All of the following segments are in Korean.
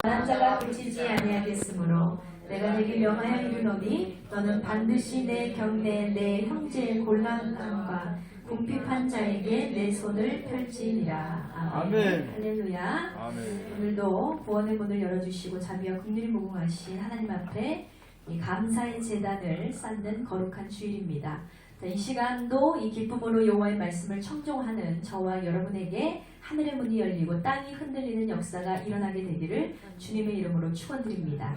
난 자가 그치지 아니하겠으므로 내가 내게 명하여 이르노니 너는 반드시 내 경내에 내 형제의 곤란함과 궁핍한 자에게 내 손을 펼치니라. 아멘. 할렐루야. 아멘. 오늘도 구원의 문을 열어주시고 자비와 긍휼이 무궁하신 하나님 앞에 이 감사의 제단을 쌓는 거룩한 주일입니다. 이 시간도 이 기쁨으로 여호와의 말씀을 청종하는 저와 여러분에게 하늘의 문이 열리고 땅이 흔들리는 역사가 일어나게 되기를 주님의 이름으로 축원드립니다.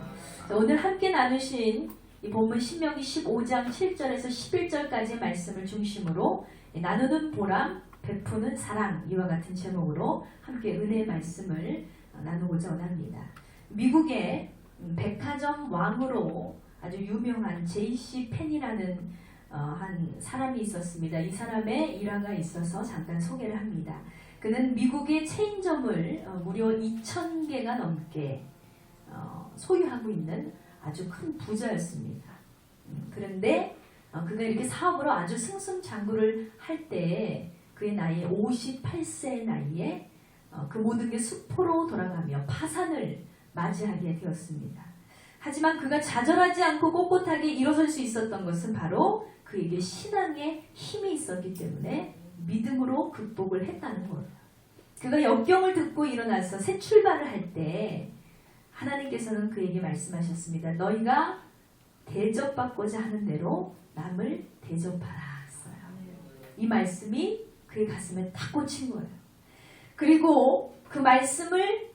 오늘 함께 나누신 이 본문 신명기 15장 7절에서 11절까지의 말씀을 중심으로 나누는 보람, 베푸는 사랑, 이와 같은 제목으로 함께 은혜의 말씀을 나누고자 원합니다. 미국의 백화점 왕으로 아주 유명한 J.C. 펜이라는 한 사람이 있었습니다. 이 사람의 일화가 있어서 잠깐 소개를 합니다. 그는 미국의 체인점을 무려 2,000개가 넘게 소유하고 있는 아주 큰 부자였습니다. 그런데 그가 이렇게 사업으로 아주 승승장구를 할 때 그의 나이 58세의 나이에 그 모든 게 수포로 돌아가며 파산을 맞이하게 되었습니다. 하지만 그가 좌절하지 않고 꼿꼿하게 일어설 수 있었던 것은 바로 그에게 신앙의 힘이 있었기 때문에 믿음으로 극복을 했다는 거예요. 그가 역경을 듣고 일어나서 새 출발을 할 때 하나님께서는 그에게 말씀하셨습니다. 너희가 대접받고자 하는 대로 남을 대접하라 했어요. 이 말씀이 그의 가슴에 탁 꽂힌 거예요. 그리고 그 말씀을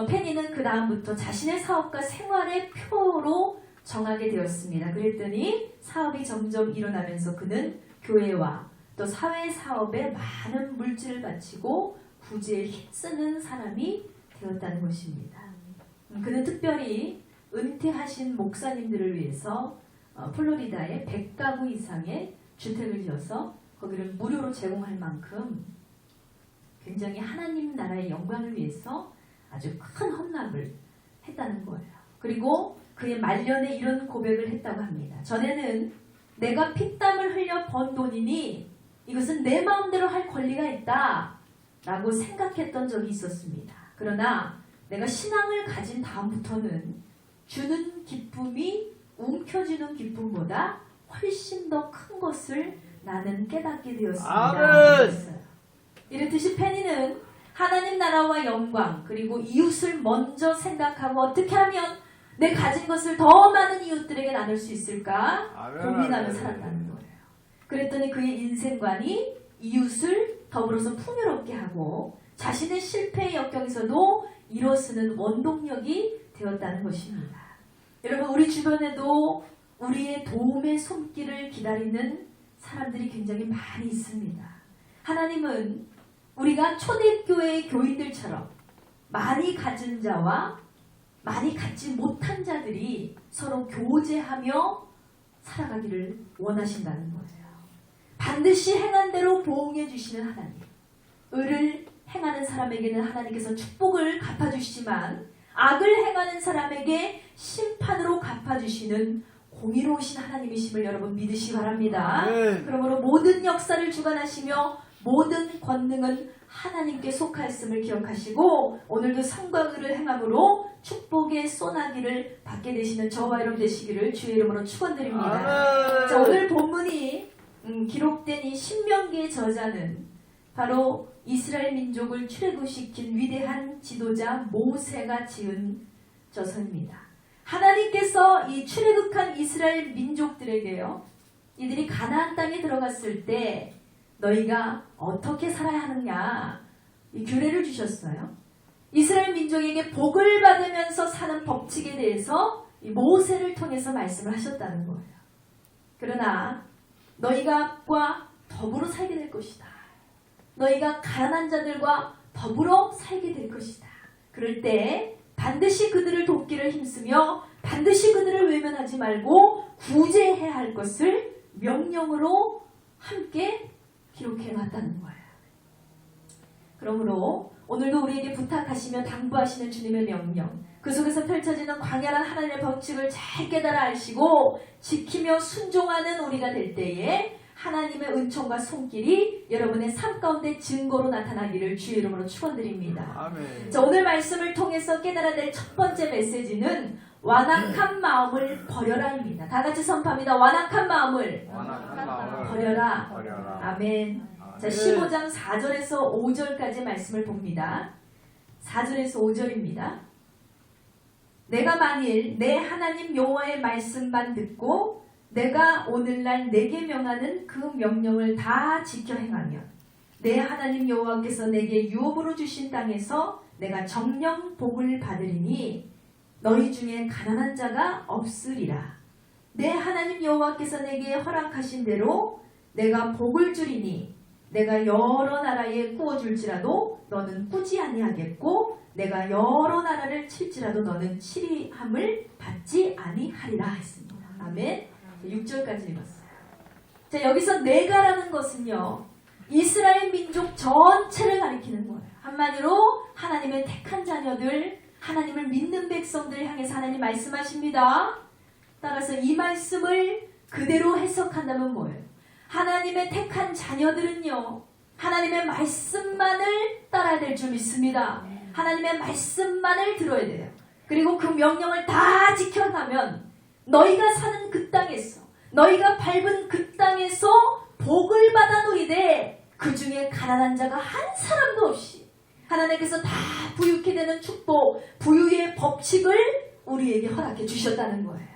페니는 그 다음부터 자신의 사업과 생활의 표로 정하게 되었습니다. 그랬더니 사업이 점점 일어나면서 그는 교회와 또 사회 사업에 많은 물질을 바치고 구제에 힘쓰는 사람이 되었다는 것입니다. 그는 특별히 은퇴하신 목사님들을 위해서 플로리다에 100가구 이상의 주택을 지어서 거기를 무료로 제공할 만큼 굉장히 하나님 나라의 영광을 위해서 아주 큰 헌납을 했다는 거예요. 그리고 그의 말년에 이런 고백을 했다고 합니다. 전에는 내가 피땀을 흘려 번 돈이니 이것은 내 마음대로 할 권리가 있다 라고 생각했던 적이 있었습니다. 그러나 내가 신앙을 가진 다음부터는 주는 기쁨이 움켜쥐는 기쁨보다 훨씬 더 큰 것을 나는 깨닫게 되었습니다. 이렇듯이 페니는 하나님 나라와 영광 그리고 이웃을 먼저 생각하고 어떻게 하면 내 가진 것을 더 많은 이웃들에게 나눌 수 있을까 고민하며 살았다는 거예요. 그랬더니 그의 인생관이 이웃을 더불어서 풍요롭게 하고 자신의 실패의 역경에서도 일어서는 원동력이 되었다는 것입니다. 여러분, 우리 주변에도 우리의 도움의 손길을 기다리는 사람들이 굉장히 많이 있습니다. 하나님은 우리가 초대교회의 교인들처럼 많이 가진 자와 많이 갖지 못한 자들이 서로 교제하며 살아가기를 원하신다는 거예요. 반드시 행한 대로 보응해 주시는 하나님. 의를 행하는 사람에게는 하나님께서 축복을 갚아주시지만 악을 행하는 사람에게 심판으로 갚아주시는 공의로우신 하나님이심을 여러분 믿으시기 바랍니다. 그러므로 모든 역사를 주관하시며 모든 권능은 하나님께 속하였음을 기억하시고 오늘도 성과 의를 행함으로 축복의 소나기를 받게 되시는 저와 여러분 되시기를 주의 이름으로 축원드립니다. 자, 오늘 본문이 기록된 이 신명기의 저자는 바로 이스라엘 민족을 출애굽시킨 위대한 지도자 모세가 지은 저서입니다. 하나님께서 이 출애굽한 이스라엘 민족들에게요, 이들이 가나안 땅에 들어갔을 때 너희가 어떻게 살아야 하느냐 이 규례를 주셨어요. 이스라엘 민족에게 복을 받으면서 사는 법칙에 대해서 이 모세를 통해서 말씀을 하셨다는 거예요. 그러나 너희가 더불어 살게 될 것이다. 너희가 가난한 자들과 더불어 살게 될 것이다. 그럴 때 반드시 그들을 돕기를 힘쓰며 반드시 그들을 외면하지 말고 구제해야 할 것을 명령으로 함께 기록해 놨다는 거예요. 그러므로 오늘도 우리에게 부탁하시며 당부하시는 주님의 명령, 그 속에서 펼쳐지는 광활한 하나님의 법칙을 잘 깨달아 알시고 지키며 순종하는 우리가 될 때에 하나님의 은총과 손길이 여러분의 삶 가운데 증거로 나타나기를 주의 이름으로 축원드립니다. 아멘. 자, 오늘 말씀을 통해서 깨달아야 될 첫 번째 메시지는 완악한 마음을 버려라입니다. 다 같이 선포합니다. 완악한 마음을 버려라. 아멘. 자, 15장 4절에서 5절까지 말씀을 봅니다. 4절에서 5절입니다. 내가 만일 내 하나님 여호와의 말씀만 듣고 내가 오늘날 내게 명하는 그 명령을 다 지켜 행하면 내 하나님 여호와께서 내게 유업으로 주신 땅에서 내가 정령 복을 받으리니 너희 중에 가난한 자가 없으리라. 내 하나님 여호와께서 내게 허락하신 대로 내가 복을 주리니 내가 여러 나라에 꾸어줄지라도 너는 꾸지 아니하겠고 내가 여러 나라를 칠지라도 너는 치리함을 받지 아니하리라 했습니다. 아멘. 6절까지 읽었어요. 자, 여기서 내가라는 것은요, 이스라엘 민족 전체를 가리키는 거예요. 한마디로 하나님의 택한 자녀들, 하나님을 믿는 백성들을 향해서 하나님 말씀하십니다. 따라서 이 말씀을 그대로 해석한다면 뭐예요? 하나님의 택한 자녀들은요, 하나님의 말씀만을 따라야 될 줄 믿습니다. 하나님의 말씀만을 들어야 돼요. 그리고 그 명령을 다 지켜가면 너희가 사는 그 땅에서, 너희가 밟은 그 땅에서 복을 받아 누리되 그 중에 가난한 자가 한 사람도 없이 하나님께서 다 부유케 되는 축복, 부유의 법칙을 우리에게 허락해 주셨다는 거예요.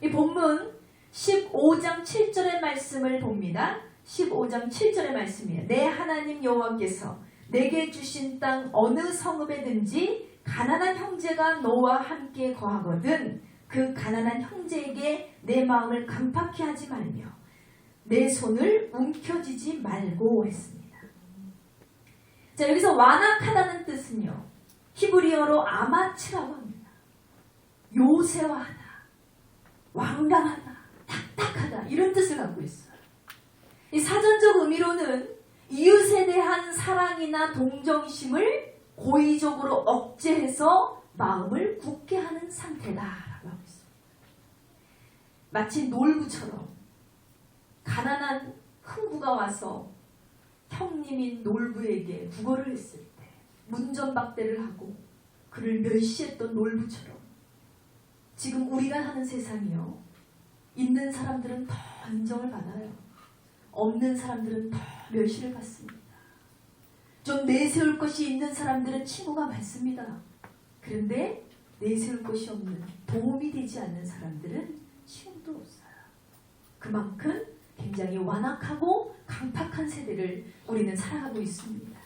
이 본문 15장 7절의 말씀을 봅니다. 15장 7절의 말씀이에요. 내 하나님 여호와께서 내게 주신 땅 어느 성읍에든지 가난한 형제가 너와 함께 거하거든 그 가난한 형제에게 내 마음을 강팍히 하지 말며 내 손을 움켜쥐지 말고 했습니다. 자, 여기서 완악하다는 뜻은요, 히브리어로 아마츠라고 합니다. 요새화하다, 완강하다, 딱딱하다, 이런 뜻을 갖고 있어요. 이 사전적 의미로는 이웃에 대한 사랑이나 동정심을 고의적으로 억제해서 마음을 굳게 하는 상태다라고 하고 있습니다. 마치 놀부처럼 가난한 흥부가 와서 형님인 놀부에게 구걸을 했을 때 문전박대를 하고 그를 멸시했던 놀부처럼 지금 우리가 하는 세상이요, 있는 사람들은 더 인정을 받아요. 없는 사람들은 더 멸시를 받습니다. 좀 내세울 것이 있는 사람들은 친구가 많습니다. 그런데 내세울 것이 없는, 도움이 되지 않는 사람들은 친구도 없어요. 그만큼 굉장히 완악하고 강팍한 세대를 우리는 살아가고 있습니다.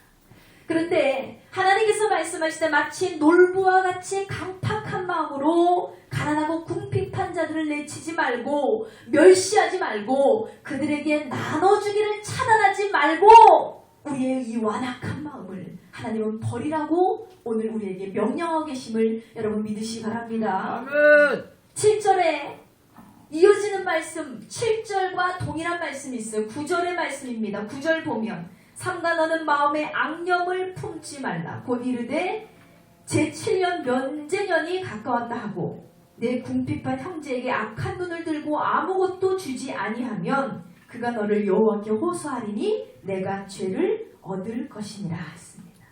그런데 하나님께서 말씀하실 때 마치 놀부와 같이 강팍한 마음으로 가난하고 궁핍한 자들을 내치지 말고 멸시하지 말고 그들에게 나눠주기를 차단하지 말고 우리의 이 완악한 마음을 하나님은 버리라고 오늘 우리에게 명령하고 계심을 여러분 믿으시기 바랍니다. 아멘. 7절에 이어지는 말씀, 7절과 동일한 말씀이 있어요. 9절의 말씀입니다. 9절 보면 삼가 너는 마음에 악념을 품지 말라. 곧 이르되 제7년 면제년이 가까웠다 하고 내 궁핍한 형제에게 악한 눈을 들고 아무것도 주지 아니하면 그가 너를 여호와께 호소하리니 내가 죄를 얻을 것이니라 했습니다.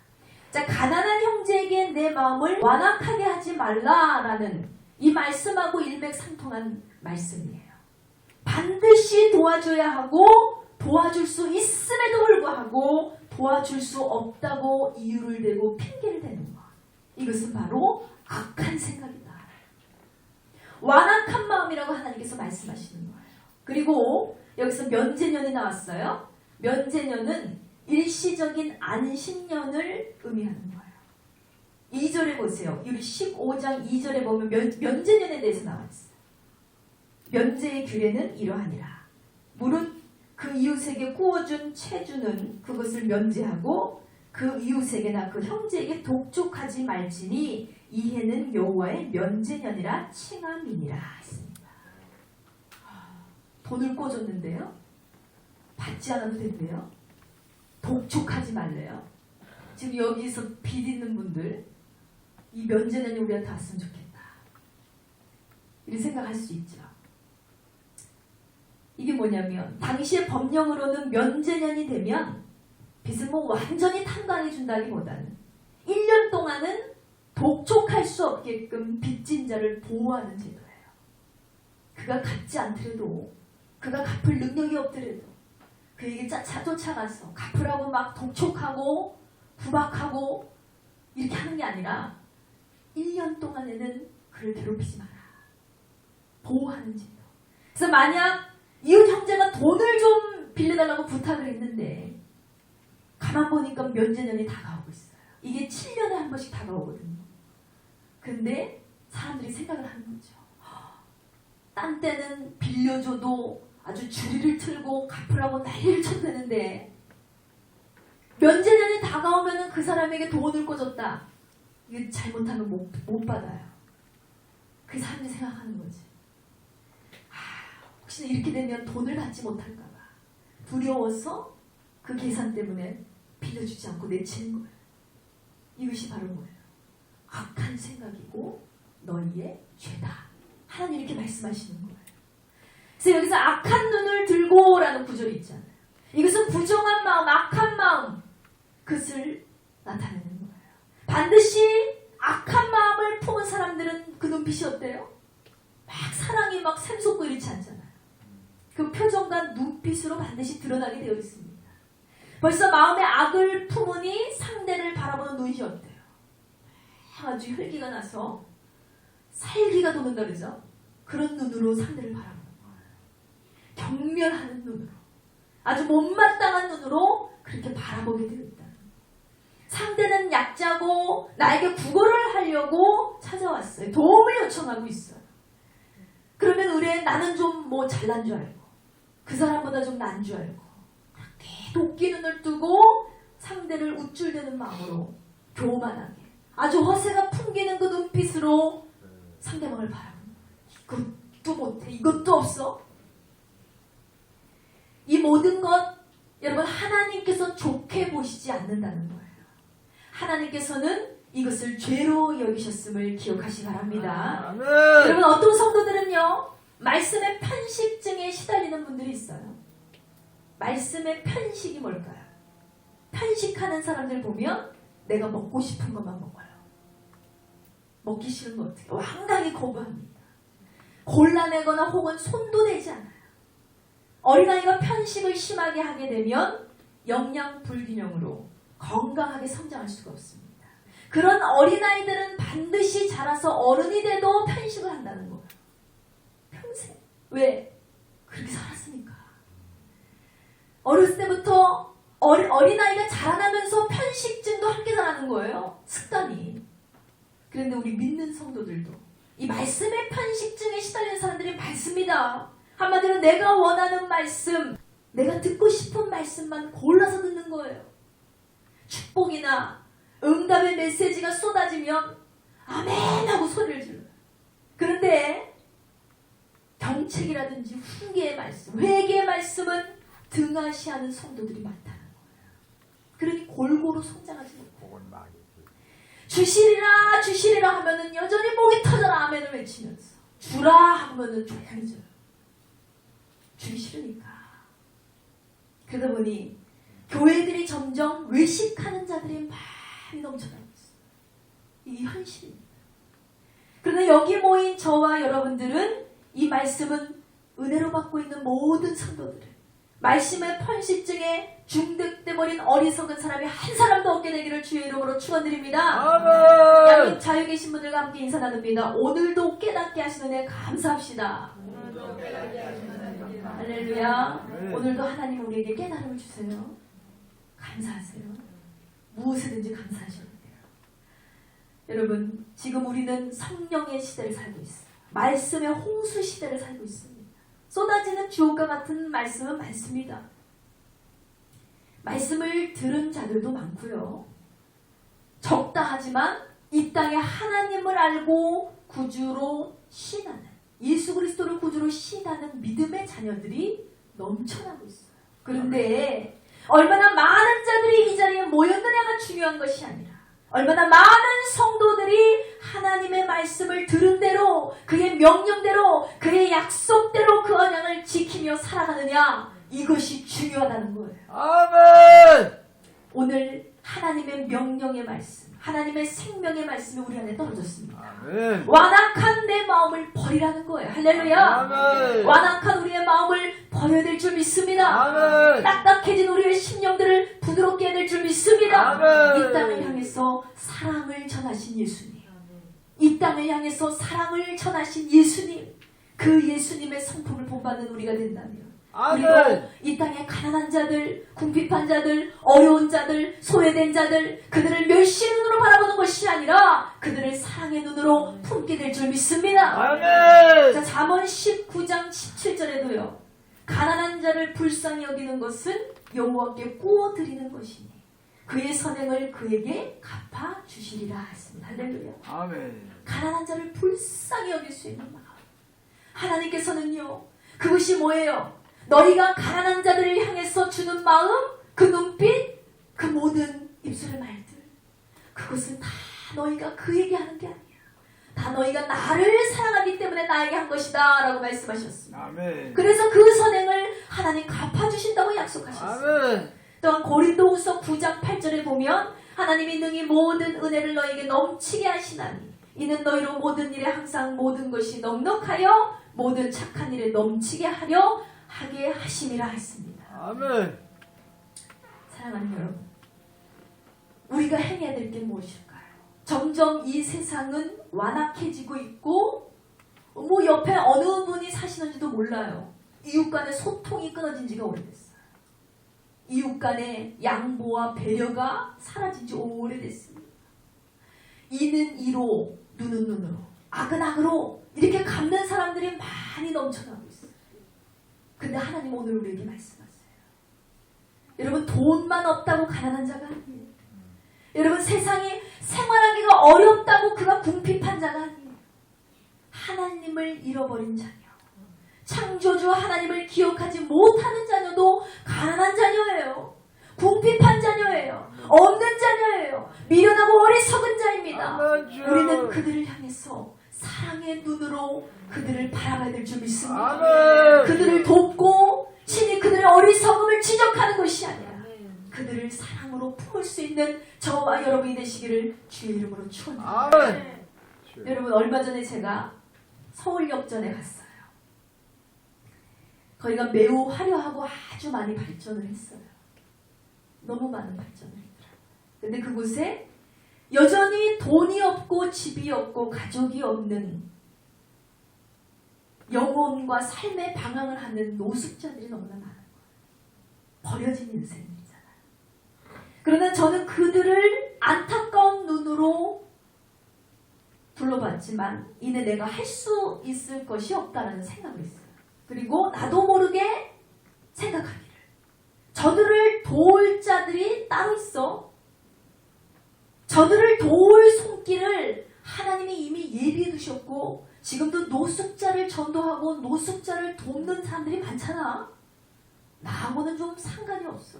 자, 가난한 형제에게 내 마음을 완악하게 하지 말라라는 이 말씀하고 일맥상통한 말씀이에요. 반드시 도와줘야 하고 도와줄 수 있음에도 불구하고 도와줄 수 없다고 이유를 대고 핑계를 대는 것, 이것은 바로 악한 생각이다. 완악한 마음이라고 하나님께서 말씀하시는 거예요. 그리고 여기서 면제년이 나왔어요. 면제년은 일시적인 안식년을 의미하는 거예요. 2절에 보세요. 우리 15장 2절에 보면 면제년에 대해서 나와 있어요. 면제의 규례는 이러하니라. 무릇 그 이웃에게 구워준 채주는 그것을 면제하고 그 이웃에게나 그 형제에게 독촉하지 말지니 이해는 여호와의 면제년이라 칭함이니라 했습니다. 돈을 꿔줬는데요, 받지 않아도 된대요. 독촉하지 말래요. 지금 여기서 빚 있는 분들, 이 면제년이 우리한테 왔으면 좋겠다, 이런 생각할 수 있죠. 이게 뭐냐면 당시의 법령으로는 면제년이 되면 빚을 뭐 완전히 탕감해 준다기보다는 1년 동안은 독촉할 수 없게끔 빚진 자를 보호하는 제도예요. 그가 갚지 않더라도, 그가 갚을 능력이 없더라도 그에게 쫓아가서 갚으라고 막 독촉하고 구박하고 이렇게 하는 게 아니라 1년 동안에는 그를 괴롭히지 마라. 보호하는 제도. 그래서 만약 이웃 형제가 돈을 좀 빌려달라고 부탁을 했는데 가만 보니까 면제년이 다가오고 있어요. 이게 7년에 한 번씩 다가오거든요. 근데 사람들이 생각을 하는 거죠. 딴 때는 빌려줘도 아주 주리를 틀고 갚으라고 난리를 쳐대는데 면제년이 다가오면 그 사람에게 돈을 꿔줬다. 이거 잘못하면 못 받아요. 그 사람들이 생각하는 거지. 혹시나 이렇게 되면 돈을 받지 못할까봐 두려워서 그 계산 때문에 빌려주지 않고 내치는 거예요. 이것이 바로 뭐예요? 악한 생각이고 너희의 죄다. 하나님 이렇게 말씀하시는 거예요. 그래서 여기서 악한 눈을 들고라는 구절이 있잖아요. 이것은 부정한 마음, 악한 마음, 그것을 나타내는 거예요. 반드시 악한 마음을 품은 사람들은 그 눈빛이 어때요? 막 사랑이 막 샘솟고 이렇지 않잖아요. 그 표정과 눈빛으로 반드시 드러나게 되어 있습니다. 벌써 마음에 악을 품으니 상대를 바라보는 눈이 어때요? 아주 혈기가 나서 살기가 도는다 그러죠? 그런 눈으로 상대를 바라보는 거예요. 경멸하는 눈으로, 아주 못마땅한 눈으로 그렇게 바라보게 되어 있다. 상대는 약자고 나에게 구걸을 하려고 찾아왔어요. 도움을 요청하고 있어요. 그러면 의뢰 나는 좀 뭐 잘난 줄 알고 그 사람보다 좀 난 줄 알고 도끼 눈을 뜨고 상대를 우쭐대는 마음으로 교만하게 아주 허세가 풍기는 그 눈빛으로 상대방을 바라보는 거예요. 이것도 못해, 이것도 없어. 이 모든 것 여러분 하나님께서 좋게 보시지 않는다는 거예요. 하나님께서는 이것을 죄로 여기셨음을 기억하시기 바랍니다. 아멘. 여러분 어떤 성도들은요 말씀의 편식증에 시달리는 분들이 있어요. 말씀의 편식이 뭘까요? 편식하는 사람들 보면 내가 먹고 싶은 것만 먹어요. 먹기 싫은 거 어떻게 완강히 거부합니다. 골라내거나 혹은 손도 대지 않아요. 어린아이가 편식을 심하게 하게 되면 영양 불균형으로 건강하게 성장할 수가 없습니다. 그런 어린아이들은 반드시 자라서 어른이 돼도 편식을 한다는 거예요. 평생. 왜? 그렇게 살았으니까. 어렸을 때부터 어린아이가 자라나면서 편식증도 함께 자라는 거예요. 습관이. 그런데 우리 믿는 성도들도 이 말씀의 편식증에 시달리는 사람들이 많습니다. 한마디로 내가 원하는 말씀, 내가 듣고 싶은 말씀만 골라서 듣는 거예요. 축복이나 응답의 메시지가 쏟아지면 아멘 하고 소리를 질러요. 그런데 경책이라든지 훈계의 말씀, 회개의 말씀은 등하시하는 성도들이 많다는 거예요. 그러니 골고루 성장하지 못해요. 주시리라 주시리라 하면은 여전히 목이 터져라 아멘을 외치면서 주라 하면은 조용해져요. 주기 싫으니까. 그러다 보니 교회들이 점점 외식하는 자들이 많이 넘쳐나고 있어요. 이게 현실입니다. 그러나 여기 모인 저와 여러분들은 이 말씀은 은혜로 받고 있는 모든 성도들은 말씀의 편식증에 중독돼버린 어리석은 사람이 한 사람도 없게 되기를 주의 이름으로 축원드립니다. 양님 자유 계신 분들과 함께 인사 나눕니다. 오늘도 깨닫게 하시는 애 감사합시다. 할렐루야. 오늘도 하나님 우리에게 깨달음을 주세요. 감사하세요. 무엇이든지 감사하셔야 돼요. 여러분 지금 우리는 성령의 시대를 살고 있어요. 말씀의 홍수 시대를 살고 있습니다. 쏟아지는 주옥과 같은 말씀은 많습니다. 말씀을 들은 자들도 많고요. 적다 하지만 이 땅에 하나님을 알고 구주로 신하는 예수 그리스도를 구주로 신하는 믿음의 자녀들이 넘쳐나고 있어요. 그런데 얼마나 많은 자들이 이 자리에 모였느냐가 중요한 것이 아니라 얼마나 많은 성도들이 하나님의 말씀을 들은 대로 그의 명령대로 그의 약속대로 그 언약을 지키며 살아가느냐 이것이 중요하다는 거예요. 아멘. 오늘 하나님의 명령의 말씀 하나님의 생명의 말씀이 우리 안에 떨어졌습니다. 아멘. 완악한 내 마음을 버리라는 거예요. 할렐루야. 아멘. 완악한 우리의 마음을 버려야 될 줄 믿습니다. 아멘. 딱딱해진 우리의 심령들을 부드럽게 해야 될 줄 믿습니다. 아멘. 이 땅을 향해서 사랑을 전하신 예수님, 이 땅을 향해서 사랑을 전하신 예수님, 그 예수님의 성품을 본받는 우리가 된다면 우리도 아멘. 이 땅의 가난한 자들, 궁핍한 자들, 어려운 자들, 소외된 자들 그들을 멸시의 눈으로 바라보는 것이 아니라 그들을 사랑의 눈으로 품게 될 줄 믿습니다. 아멘. 자, 잠언 19장 17절에도요. 가난한 자를 불쌍히 여기는 것은 여호와께 구워드리는 것이니 그의 선행을 그에게 갚아주시리라 했습니다. 할렐루야. 아멘. 가난한 자를 불쌍히 여길 수 있는 마음. 하나님께서는요. 그것이 뭐예요? 너희가 가난한 자들을 향해서 주는 마음, 그 눈빛, 그 모든 입술의 말들 그것은 다 너희가 그에게 하는 게 아니야. 다 너희가 나를 사랑하기 때문에 나에게 한 것이다 라고 말씀하셨습니다. 아멘. 그래서 그 선행을 하나님 갚아주신다고 약속하셨습니다. 아멘. 또한 고린도후서 9장 8절에 보면 하나님이 능히 모든 은혜를 너에게 넘치게 하시나니 이는 너희로 모든 일에 항상 모든 것이 넉넉하여 모든 착한 일에 넘치게 하게 하심이라 했습니다. 아멘. 사랑하는 여러분, 우리가 행해야 될 게 무엇일까요? 점점 이 세상은 완악해지고 있고 옆에 어느 분이 사시는지도 몰라요. 이웃 간의 소통이 끊어진 지가 오래됐어요. 이웃 간의 양보와 배려가 사라진 지 오래됐습니다. 이는 이로 눈은 눈으로 악은 악으로 이렇게 갚는 사람들이 많이 넘쳐나고 있어요. 근데 하나님 오늘 우리에게 말씀하세요. 여러분 돈만 없다고 가난한 자가 아니에요. 여러분 세상이 생활하기가 어렵다고 그가 궁핍한 자가 아니에요. 하나님을 잃어버린 자녀, 창조주 하나님을 기억하지 못하는 자녀도 가난한 자녀예요. 궁핍한 자녀예요. 없는 자녀예요. 미련하고 어리석은 자입니다. 우리는 그들을 향해서 사랑의 눈으로 그들을 바라봐야 될 줄 믿습니다. 아멘. 그들을 돕고 친히 그들의 어리석음을 지적하는 것이 아니라 그들을 사랑으로 품을 수 있는 저와 여러분이 되시기를 주의 이름으로 축원합니다. 아멘. 여러분 얼마 전에 제가 서울역전에 갔어요. 거기가 매우 화려하고 아주 많이 발전을 했어요. 너무 많은 발전을 했더라고요. 근데 그곳에 여전히 돈이 없고 집이 없고 가족이 없는 영혼과 삶의 방황을 하는 노숙자들이 너무나 많은 거예요. 버려진 인생이잖아요. 그러나 저는 그들을 안타까운 눈으로 둘러봤지만 이내 내가 할 수 있을 것이 없다는 생각을 했어요. 그리고 나도 모르게 생각하기를 저들을 도울 자들이 따로 있어. 저들을 도울 손길을 하나님이 이미 예비해 두셨고 지금도 노숙자를 전도하고 노숙자를 돕는 사람들이 많잖아. 나하고는 좀 상관이 없어.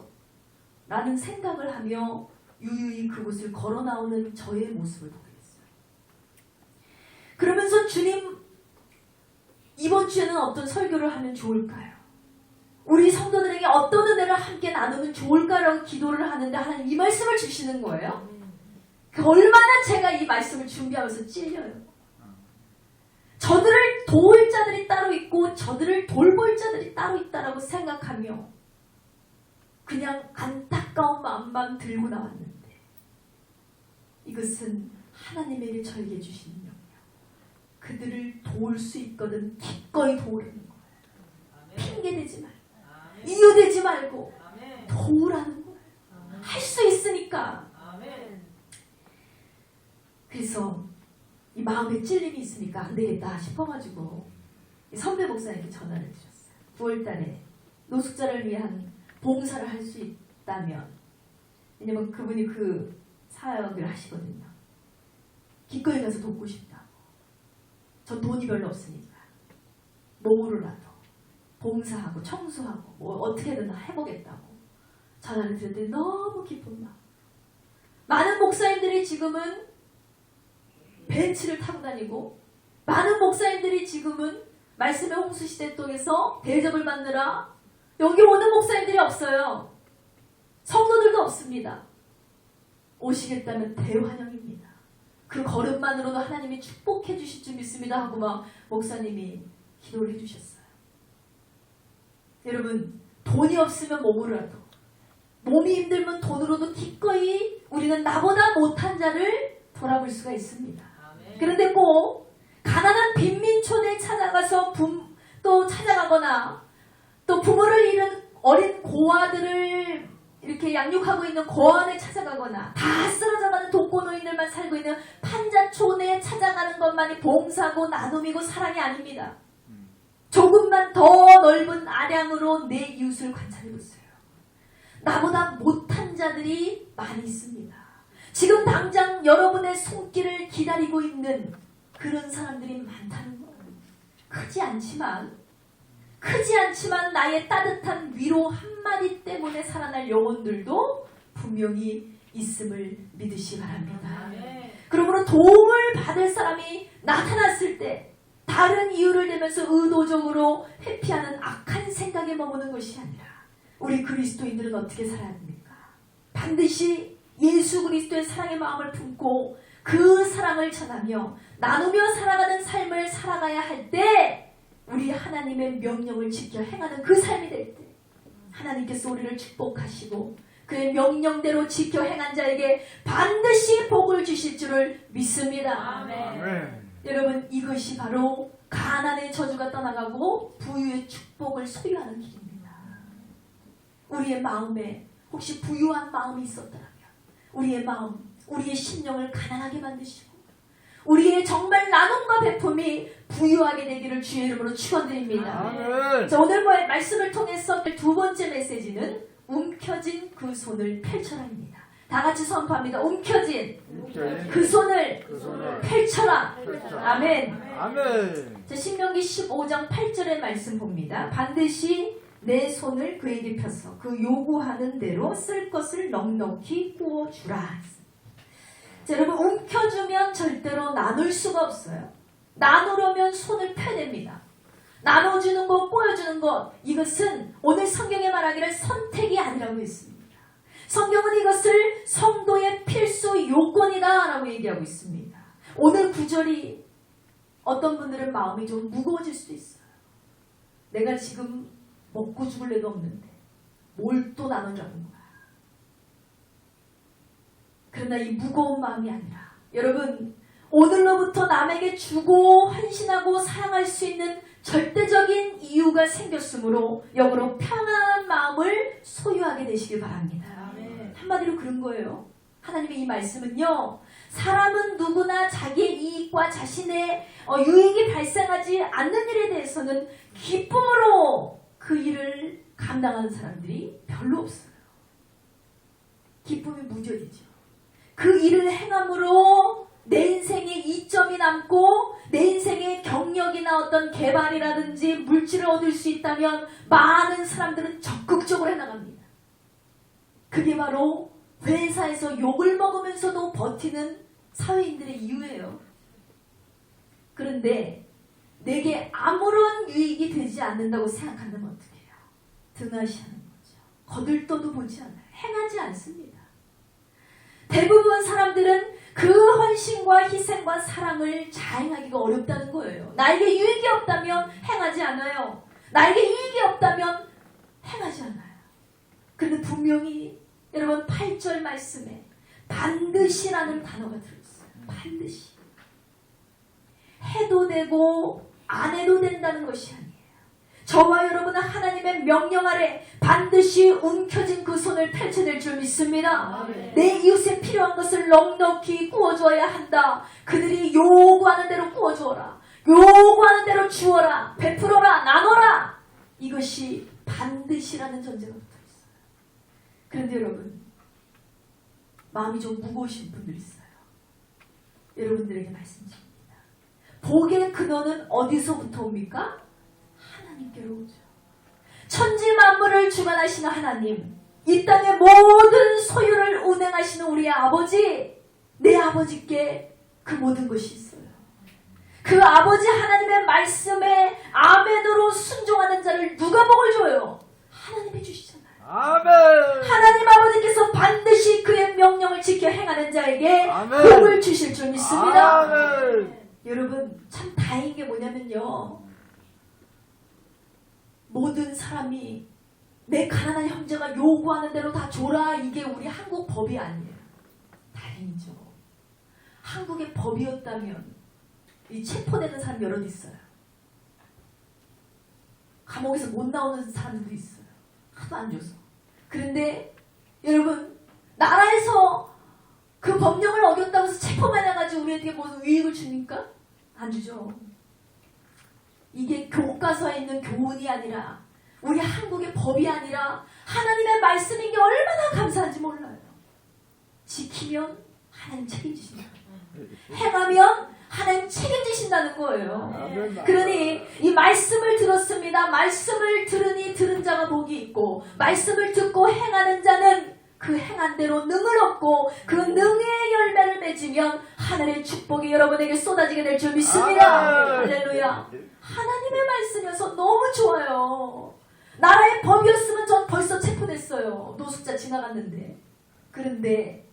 라는 생각을 하며 유유히 그곳을 걸어 나오는 저의 모습을 보게 됐어요. 그러면서 주님 이번 주에는 어떤 설교를 하면 좋을까요? 우리 성도들에게 어떤 은혜를 함께 나누면 좋을까라고 기도를 하는데 하나님 이 말씀을 주시는 거예요. 얼마나 제가 이 말씀을 준비하면서 찔려요. 저들을 도울 자들이 따로 있고 저들을 돌볼 자들이 따로 있다라고 생각하며 그냥 안타까운 마음만 들고 나왔는데 이것은 하나님에게 저에게 주시는 명령. 그들을 도울 수 있거든 기꺼이 도우라는 거예요. 핑계대지 말고 이유대지 말고 도우라는 거예요. 할 수 있으니까. 그래서 이 마음에 찔림이 있으니까 안 되겠다 싶어가지고 선배 목사님께 전화를 드렸어요. 9월달에 노숙자를 위한 봉사를 할 수 있다면, 왜냐면 그분이 그 사역을 하시거든요. 기꺼이 가서 돕고 싶다고. 저 돈이 별로 없으니까 몸으로라도 봉사하고 청소하고 뭐 어떻게든 해보겠다고 전화를 드렸더니 너무 기쁜 마음. 많은 목사님들이 지금은 벤츠를 타고 다니고, 많은 목사님들이 지금은 말씀의 홍수시대 쪽에서 대접을 받느라 여기 오는 목사님들이 없어요. 성도들도 없습니다. 오시겠다면 대환영입니다. 그 걸음만으로도 하나님이 축복해 주실 줄 믿습니다 하고 막 목사님이 기도를 해주셨어요. 여러분, 돈이 없으면 몸으로라도, 몸이 힘들면 돈으로도 기꺼이 우리는 나보다 못한 자를 돌아볼 수가 있습니다. 그런데 꼭 가난한 빈민촌에 찾아가서 또 찾아가거나 또 부모를 잃은 어린 고아들을 이렇게 양육하고 있는 고아원에 찾아가거나 다 쓰러져가는 독거노인들만 살고 있는 판자촌에 찾아가는 것만이 봉사고 나눔이고 사랑이 아닙니다. 조금만 더 넓은 아량으로 내 이웃을 관찰해보세요. 나보다 못한 자들이 많이 있습니다. 지금 당장 여러분의 손길을 기다리고 있는 그런 사람들이 많다는 거예요. 크지 않지만 나의 따뜻한 위로 한마디 때문에 살아날 영혼들도 분명히 있음을 믿으시 바랍니다. 그러므로 도움을 받을 사람이 나타났을 때 다른 이유를 대면서 의도적으로 회피하는 악한 생각에 머무는 것이 아니라 우리 그리스도인들은 어떻게 살아야 합니까? 반드시 예수 그리스도의 사랑의 마음을 품고 그 사랑을 전하며 나누며 살아가는 삶을 살아가야 할 때 우리 하나님의 명령을 지켜 행하는 그 삶이 될 때 하나님께서 우리를 축복하시고 그의 명령대로 지켜 행한 자에게 반드시 복을 주실 줄을 믿습니다. 아멘. 여러분, 이것이 바로 가난의 저주가 떠나가고 부유의 축복을 소유하는 길입니다. 우리의 마음에 혹시 부유한 마음이 있었더라면 우리의 마음, 우리의 심령을 가난하게 만드시고 우리의 정말 나눔과 베품이 부유하게 되기를 주의 이름으로 축원드립니다. 아멘. 자, 오늘 말씀을 통해서 두 번째 메시지는 움켜진 그 손을 펼쳐라입니다. 다 같이 선포합니다. 움켜진 그 손을 펼쳐라. 아멘. 아멘. 자, 신명기 15장 8절의 말씀 봅니다. 반드시 내 손을 그에게 펴서 그 요구하는 대로 쓸 것을 넉넉히 구워주라. 자, 여러분, 움켜주면 절대로 나눌 수가 없어요. 나누려면 손을 펴냅니다. 나눠주는 것, 꼬여주는 것, 이것은 오늘 성경에 말하기를 선택이 아니라고 했습니다. 성경은 이것을 성도의 필수 요건이다 라고 얘기하고 있습니다. 오늘 구절이 어떤 분들은 마음이 좀 무거워질 수도 있어요. 내가 지금 먹고 죽을 애도 없는데 뭘 또 나누려는 거야. 그러나 이 무거운 마음이 아니라 여러분, 오늘로부터 남에게 주고 헌신하고 사랑할 수 있는 절대적인 이유가 생겼으므로 역으로 평안한 마음을 소유하게 되시길 바랍니다. 한마디로 그런 거예요. 하나님의 이 말씀은요, 사람은 누구나 자기의 이익과 자신의 유익이 발생하지 않는 일에 대해서는 기쁨으로 그 일을 감당하는 사람들이 별로 없어요. 기쁨이 무뎌지죠. 그 일을 행함으로 내 인생에 이점이 남고 내 인생에 경력이나 어떤 개발이라든지 물질을 얻을 수 있다면 많은 사람들은 적극적으로 해나갑니다. 그게 바로 회사에서 욕을 먹으면서도 버티는 사회인들의 이유예요. 그런데 내게 아무런 유익이 되지 않는다고 생각한다면 어떻게 해요? 등하시하는 거죠. 거들떠도 보지 않아요. 행하지 않습니다. 대부분 사람들은 그 헌신과 희생과 사랑을 자행하기가 어렵다는 거예요. 나에게 유익이 없다면 행하지 않아요. 나에게 이익이 없다면 행하지 않아요. 그런데 분명히 여러분 8절 말씀에 반드시라는 단어가 들어있어요. 반드시. 해도 되고 안 해도 된다는 것이 아니에요. 저와 여러분은 하나님의 명령 아래 반드시 움켜진 그 손을 펼쳐낼 줄 믿습니다. 내 이웃에 필요한 것을 넉넉히 구워줘야 한다. 그들이 요구하는 대로 구워주어라. 요구하는 대로 주어라. 베풀어라. 나눠라. 이것이 반드시라는 전제가 붙어있어요. 그런데 여러분, 마음이 좀 무거우신 분들 있어요. 여러분들에게 말씀드립니다. 복의 근원은 어디서부터 옵니까? 하나님께로 오죠. 천지 만물을 주관하시는 하나님, 이 땅의 모든 소유를 운행하시는 우리의 아버지, 내 아버지께 그 모든 것이 있어요. 그 아버지 하나님의 말씀에 아멘으로 순종하는 자를 누가 복을 줘요? 하나님이 주시잖아요. 아멘. 하나님 아버지께서 반드시 그의 명령을 지켜 행하는 자에게 아멘. 복을 주실 줄 믿습니다. 아멘. 여러분 참 다행인 게 뭐냐면요, 모든 사람이 내 가난한 형제가 요구하는 대로 다 줘라, 이게 우리 한국 법이 아니에요. 다행이죠. 한국의 법이었다면 이 체포되는 사람 여럿 있어요. 감옥에서 못 나오는 사람들도 있어요. 하도 안 줘서. 그런데 여러분, 나라에서 그 법령을 어겼다고 해서 체포만 해가지고 우리에게 무슨 유익을 줍니까? 안 주죠. 이게 교과서에 있는 교훈이 아니라, 우리 한국의 법이 아니라 하나님의 말씀인 게 얼마나 감사한지 몰라요. 지키면 하나님 책임지신다. 행하면 하나님 책임지신다는 거예요. 그러니 이 말씀을 들었습니다. 말씀을 들으니 들은 자가 복이 있고, 말씀을 듣고 행하는 자는 그 행한 대로 능을 얻고, 그 능의 열매를 맺으면 하늘의 축복이 여러분에게 쏟아지게 될 줄 믿습니다. 할렐루야. 하나님의 말씀이어서 너무 좋아요. 나라의 법이었으면 전 벌써 체포됐어요. 노숙자 지나갔는데. 그런데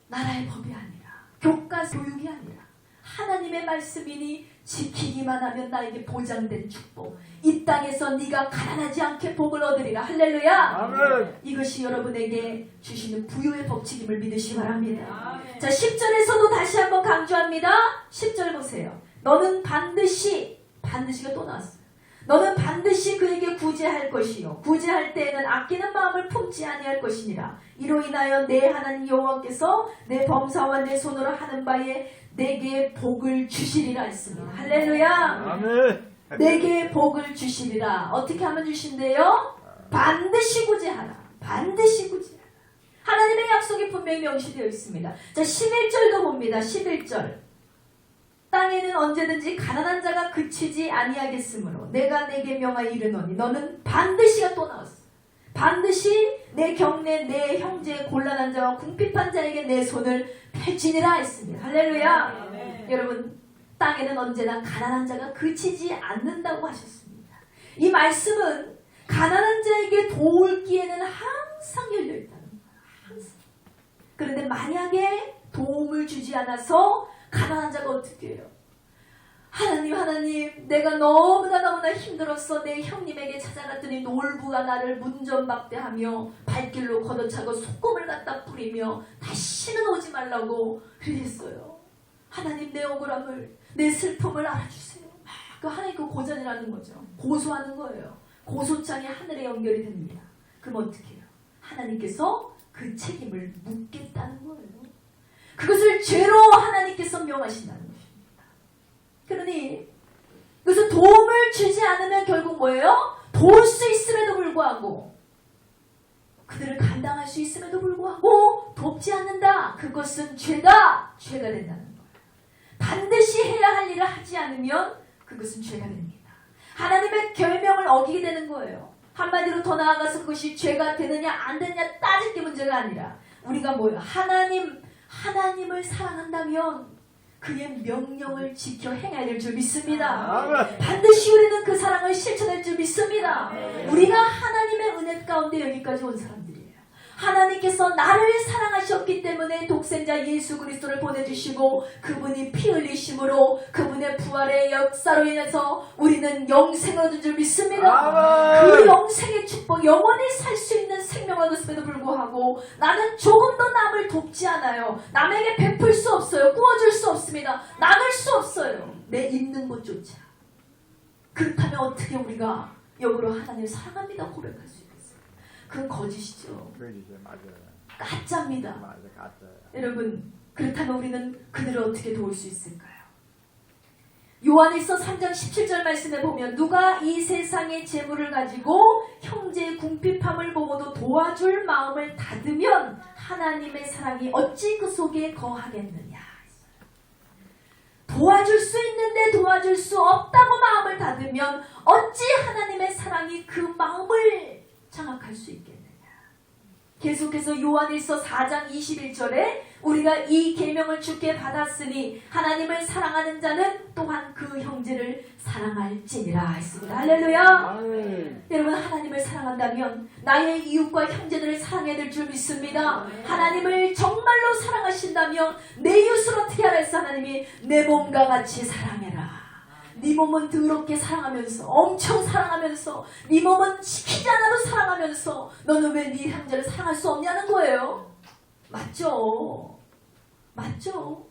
나라의 법이 아니라, 교육이 아니라 하나님의 말씀이니 지키기만 하면 나에게 보장된 축복, 이 땅에서 네가 가난하지 않게 복을 얻으리라. 할렐루야. 아멘. 이것이 여러분에게 주시는 부요의 법칙임을 믿으시기 바랍니다. 자, 10절에서도 다시 한번 강조합니다. 10절 보세요. 너는 반드시가 또 나왔어요. 너는 반드시 그에게 구제할 것이요, 구제할 때에는 아끼는 마음을 품지 아니할 것이니라. 이로 인하여 내 하나님 여호와께서 내 범사와 내 손으로 하는 바에 내게 복을 주시리라 했습니다. 할렐루야. 아멘. 내게 복을 주시리라. 어떻게 하면 주신대요? 반드시 구제하라. 반드시 구제하라. 하나님의 약속이 분명히 명시되어 있습니다. 자, 11절도 봅니다. 11절. 땅에는 언제든지 가난한 자가 그치지 아니하겠으므로 내가 내게 명하여 이르노니 너는 반드시가 또 나왔어. 반드시 내 경내 내 형제의 곤란한 자와 궁핍한 자에게 내 손을 펼치니라 했습니다. 할렐루야. 네. 여러분, 땅에는 언제나 가난한 자가 그치지 않는다고 하셨습니다. 이 말씀은 가난한 자에게 도울 기회는 항상 열려있다는 거예요. 항상. 그런데 만약에 도움을 주지 않아서 가난한 자가 어떻게 해요? 하나님, 내가 너무나 힘들었어. 내 형님에게 찾아갔더니 놀부가 나를 문전박대하며 발길로 걷어차고 소금을 갖다 뿌리며 다시는 오지 말라고 그랬어요. 하나님, 내 억울함을, 내 슬픔을 알아주세요. 그 하나님 그 고전이라는 거죠. 고소하는 거예요. 고소장이 하늘에 연결이 됩니다. 그럼 어떻게 해요? 하나님께서 그 책임을 묻겠다는 거예요. 그것을 죄로 하나님께서 명하신다는 것입니다. 그러니 그래서 도움을 주지 않으면 결국 뭐예요? 도울 수 있음에도 불구하고, 그들을 감당할 수 있음에도 불구하고 돕지 않는다. 그것은 죄가 된다는 거예요. 반드시 해야 할 일을 하지 않으면 그것은 죄가 됩니다. 하나님의 계명을 어기게 되는 거예요. 한마디로 더 나아가서 그것이 죄가 되느냐 안 되느냐 따질 게 문제가 아니라, 우리가 뭐예요? 하나님을 사랑한다면 그의 명령을 지켜 행해야 될 줄 믿습니다. 반드시 우리는 그 사랑을 실천할 줄 믿습니다. 우리가 하나님의 은혜 가운데 여기까지 온 사람들이에요. 하나님께서 나를 사랑하셨기 때문에 독생자 예수 그리스도를 보내주시고, 그분이 피 흘리심으로 그분의 부활의 역사로 인해서 우리는 영생을 얻은 줄 믿습니다. 그 영생의 축복, 영원히 살 수 있는 생명을 얻었음에도 불구하고 나는 조금 더 남을 돕지 않아요. 남에게 베풀 수 없어요. 구워줄 수 없습니다. 나눌 수 없어요. 내 있는 것조차. 그렇다면 어떻게 우리가 역으로 하나님을 사랑합니다 고백할 수 있겠어요? 그건 거짓이죠. 맞아요. 가짜입니다. 가짜요. 여러분, 그렇다면 우리는 그들을 어떻게 도울 수 있을까요? 요한일서 3장 17절 말씀에 보면, 누가 이 세상의 재물을 가지고 형제의 궁핍함을 보고도 도와줄 마음을 닫으면 하나님의 사랑이 어찌 그 속에 거하겠느냐. 도와줄 수 있는데 도와줄 수 없다고 마음을 닫으면 어찌 하나님의 사랑이 그 마음을 장악할 수 있겠느냐. 계속해서 요한일서 4장 21절에 우리가 이 계명을 주께 받았으니 하나님을 사랑하는 자는 또한 그 형제를 사랑할지니라 했습니다. 할렐루야. 아멘. 여러분, 하나님을 사랑한다면 나의 이웃과 형제들을 사랑해야 될 줄 믿습니다. 하나님을 정말로 사랑하신다면 내 이웃을 어떻게 하라 했어? 하나님이 내 몸과 같이 사랑해라. 네 몸은 더럽게 사랑하면서, 엄청 사랑하면서, 네 몸은 시키지 않아도 사랑하면서 너는 왜 네 형제를 사랑할 수 없냐는 거예요. 맞죠? 맞죠?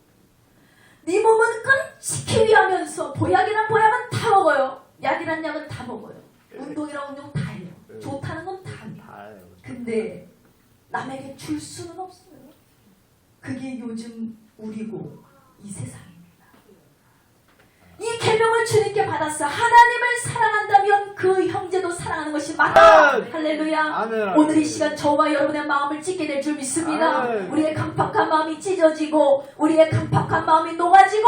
네 몸은 끔찍히 위하면서 보약이란 보약은 다 먹어요. 약이란 약은 다 먹어요. 운동이란 운동 다 해요. 좋다는 건 다 해요. 다예요. 근데 남에게 줄 수는 없어요. 그게 요즘 우리고 이 세상입니다. 이 계명을 주님께 받았어. 하나님을 사랑한다면 그 형제도 사랑하는 것이 맞다. 아멘. 할렐루야. 아멘. 오늘 이 시간 저와 여러분의 마음을 찢게 될 줄 믿습니다. 아멘. 우리의 강팍한 마음이 찢어지고 우리의 강팍한 마음이 녹아지고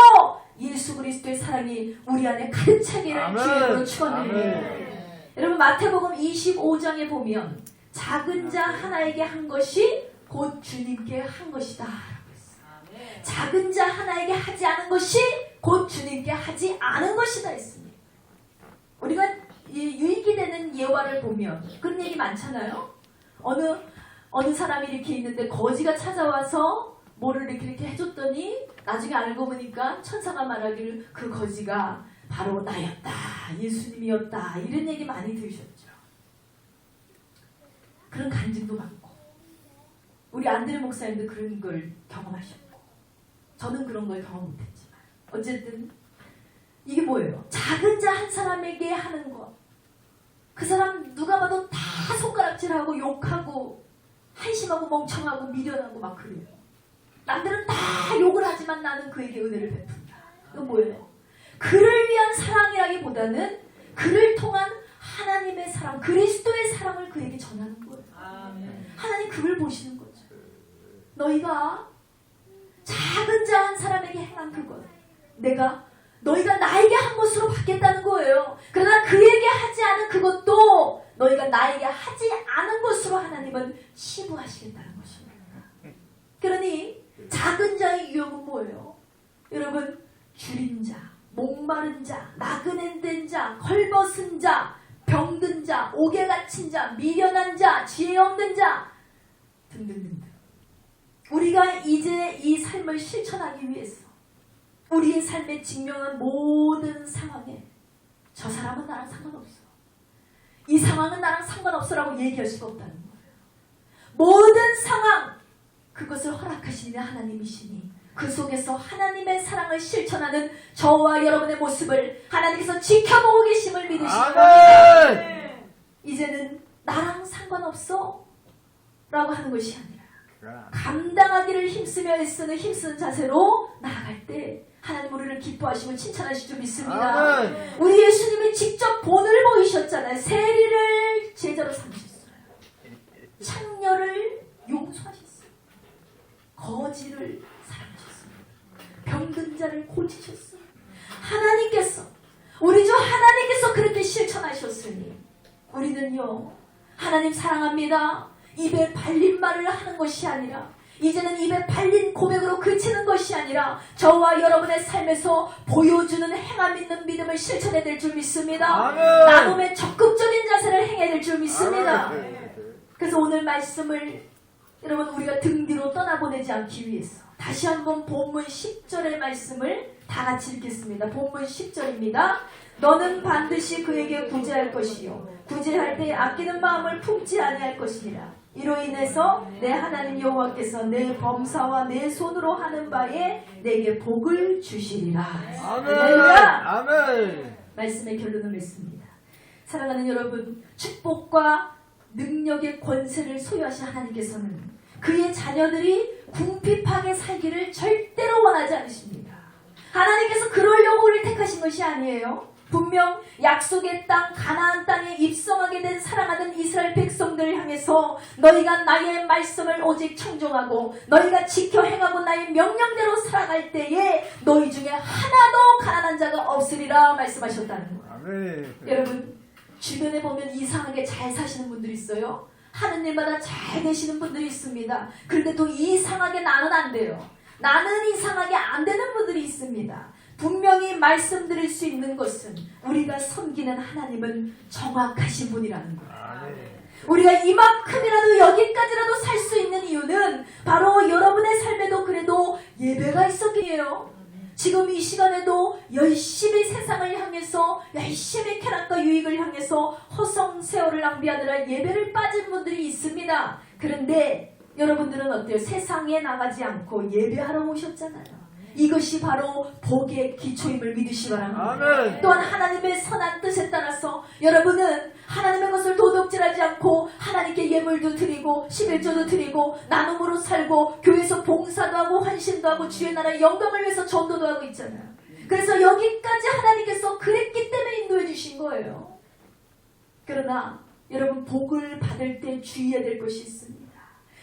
예수 그리스도의 사랑이 우리 안에 가득 차기를 아멘. 주님으로 축원드립니다. 아멘. 여러분, 마태복음 25장에 보면 작은 자 하나에게 한 것이 곧 주님께 한 것이다 라고 했어요. 작은 자 하나에게 하지 않은 것이 곧 주님께 하지 않은 것이다 했습니다. 우리가 유익이 되는 예화를 보면 그런 얘기 많잖아요. 어느 사람이 이렇게 있는데 거지가 찾아와서 뭐를 이렇게 해줬더니 나중에 알고 보니까 천사가 말하기를 그 거지가 바로 나였다, 예수님이었다, 이런 얘기 많이 들으셨죠. 그런 간증도 많고 우리 안드레 목사님도 그런 걸 경험하셨고 저는 그런 걸 경험 못했지만 어쨌든 이게 뭐예요? 작은 자 한 사람에게 하는 것, 그 사람 누가 봐도 다 손가락질하고 욕하고 한심하고 멍청하고 미련하고 막 그래요. 남들은 다 욕을 하지만 나는 그에게 은혜를 베푼다. 이건 뭐예요? 그를 위한 사랑이라기보다는 그를 통한 하나님의 사랑, 그리스도의 사랑을 그에게 전하는 거예요. 하나님 그걸 보시는 거죠. 너희가 작은 자 한 사람에게 행한 그것, 너희가 나에게 한 것으로 받겠다는 거예요. 그러나 그에게 하지 않은 그것도 너희가 나에게 하지 않은 것으로 하나님은 치부하시겠다는 것입니다. 그러니 작은 자의 유형은 뭐예요? 여러분, 줄인 자, 목마른 자, 나그네된 자, 헐벗은 자, 병든 자, 옥에 갇힌 자, 미련한 자, 지혜 없는 자 등등등등. 우리가 이제 이 삶을 실천하기 위해서 우리의 삶에 직면한 모든 상황에 저 사람은 나랑 상관없어, 이 상황은 나랑 상관없어라고 얘기할 수가 없다는 거예요. 모든 상황, 그것을 허락하시는 하나님이시니 그 속에서 하나님의 사랑을 실천하는 저와 여러분의 모습을 하나님께서 지켜보고 계심을 믿으시기 바랍니다. 이제는 나랑 상관없어 라고 하는 것이 아니라 감당하기를 힘쓰며 애쓰는 힘쓰는 자세로 나아갈 때 하나님 우리를 기뻐하시고 칭찬하실 줄 믿습니다. 아멘. 우리 예수님이 직접 본을 보이셨잖아요. 세리를 제자로 삼으셨어요. 창녀를 용서하셨어요. 거지를 사랑하셨어요. 병든 자를 고치셨어요. 하나님께서, 우리 주 하나님께서 그렇게 실천하셨으니 우리는요, 하나님 사랑합니다, 입에 발린 말을 하는 것이 아니라, 이제는 입에 발린 고백으로 그치는 것이 아니라 저와 여러분의 삶에서 보여주는 행함 있는 믿음을 실천해야 될 줄 믿습니다. 아멘. 나눔의 적극적인 자세를 행해야 될 줄 믿습니다. 아멘. 그래서 오늘 말씀을 여러분 우리가 등 뒤로 떠나보내지 않기 위해서 다시 한번 본문 10절의 말씀을 다 같이 읽겠습니다. 본문 10절입니다. 너는 반드시 그에게 구제할 것이요 구제할 때 아끼는 마음을 품지 아니할 것이니라. 이로 인해서 내 하나님 여호와께서 내 범사와 내 손으로 하는 바에 내게 복을 주시리라. 할렐루야. 아멘. 말씀의 결론을 맺습니다. 사랑하는 여러분, 축복과 능력의 권세를 소유하신 하나님께서는 그의 자녀들이 궁핍하게 살기를 절대로 원하지 않으십니다. 하나님께서 그러려고 우리를 택하신 것이 아니에요. 분명 약속의 땅 가나안 땅에 입성하게 된 사랑하는 이스라엘 백성들을 향해서 너희가 나의 말씀을 오직 청종하고 너희가 지켜 행하고 나의 명령대로 살아갈 때에 너희 중에 하나도 가난한 자가 없으리라 말씀하셨다는 거예요. 아멘. 여러분, 주변에 보면 이상하게 잘 사시는 분들이 있어요. 하는 일마다 잘 되시는 분들이 있습니다. 그런데 또 이상하게 나는 안 돼요. 나는 이상하게 안 되는 분들이 있습니다. 분명히 말씀드릴 수 있는 것은 우리가 섬기는 하나님은 정확하신 분이라는 거예요. 우리가 이만큼이라도 여기까지라도 살 수 있는 이유는 바로 여러분의 삶에도 그래도 예배가 있었기에요. 지금 이 시간에도 열심히 세상을 향해서 열심히 쾌락과 유익을 향해서 허송 세월을 낭비하느라 예배를 빠진 분들이 있습니다. 그런데 여러분들은 어때요? 세상에 나가지 않고 예배하러 오셨잖아요. 이것이 바로 복의 기초임을 믿으시기 바랍니다. 아멘. 또한 하나님의 선한 뜻에 따라서 여러분은 하나님의 것을 도둑질하지 않고 하나님께 예물도 드리고 11조도 드리고 나눔으로 살고 교회에서 봉사도 하고 헌신도 하고 주의 나라의 영광을 위해서 전도도 하고 있잖아요. 그래서 여기까지 하나님께서 그랬기 때문에 인도해 주신 거예요. 그러나 여러분 복을 받을 때 주의해야 될 것이 있습니다.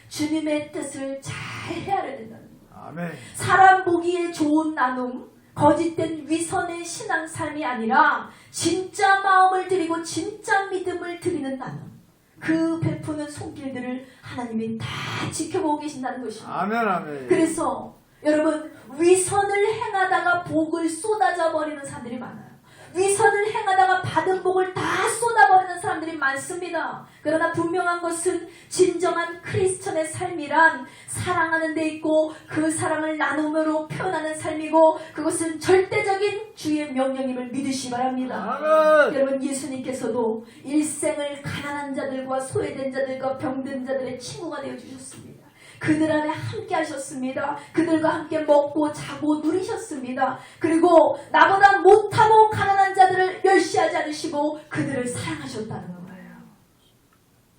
주님의 뜻을 잘 헤아려야 된다는 거예요. 아멘. 사람 보기에 좋은 나눔, 거짓된 위선의 신앙 삶이 아니라 진짜 마음을 드리고 진짜 믿음을 드리는 나눔. 그 베푸는 손길들을 하나님이 다 지켜보고 계신다는 것입니다. 아멘. 아멘. 그래서 여러분 위선을 행하다가 복을 쏟아져 버리는 사람들이 많아요. 위선을 행하다가 받은 복을 다 쏟아버리는 사람들이 많습니다. 그러나 분명한 것은 진정한 크리스천의 삶이란 사랑하는 데 있고 그 사랑을 나눔으로 표현하는 삶이고 그것은 절대적인 주의 명령임을 믿으시기 바랍니다. 아멘. 여러분 예수님께서도 일생을 가난한 자들과 소외된 자들과 병든 자들의 친구가 되어주셨습니다. 그들 안에 함께 하셨습니다. 그들과 함께 먹고 자고 누리셨습니다. 그리고 나보다 못하고 가난한 자들을 멸시하지 않으시고 그들을 사랑하셨다는 거예요.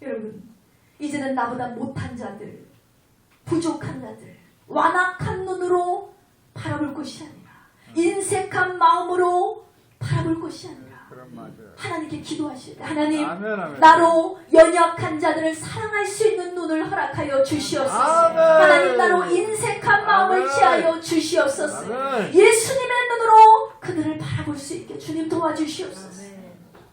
여러분 이제는 나보다 못한 자들, 부족한 자들, 완악한 눈으로 바라볼 것이 아니라 인색한 마음으로 바라볼 것이 아니라 그럼 맞아요. 하나님께 기도하실 때 하나님 아멘, 아멘. 나로 연약한 자들을 사랑할 수 있는 눈을 허락하여 주시옵소서. 아멘. 하나님 나로 인색한 마음을 아멘. 취하여 주시옵소서. 아멘. 예수님의 눈으로 그들을 바라볼 수 있게 주님 도와주시옵소서.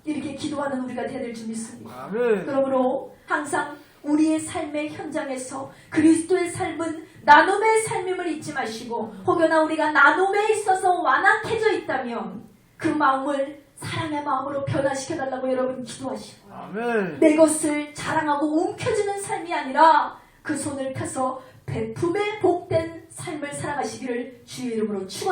이렇게 기도하는 우리가 되어야 될 줄 믿습니다. 아멘. 그러므로 항상 우리의 삶의 현장에서 그리스도의 삶은 나눔의 삶임을 잊지 마시고 혹여나 우리가 나눔에 있어서 완악해져 있다면 그 마음을 사랑의 마음으로 변화시켜달라고 여러분 기도하시고 아멘. 내 것을 자랑하고 움켜쥐는 삶이 아니라 그 손을 펴서 베품에 복된 삶을 살아가시기를 주의 이름으로 축원합니다.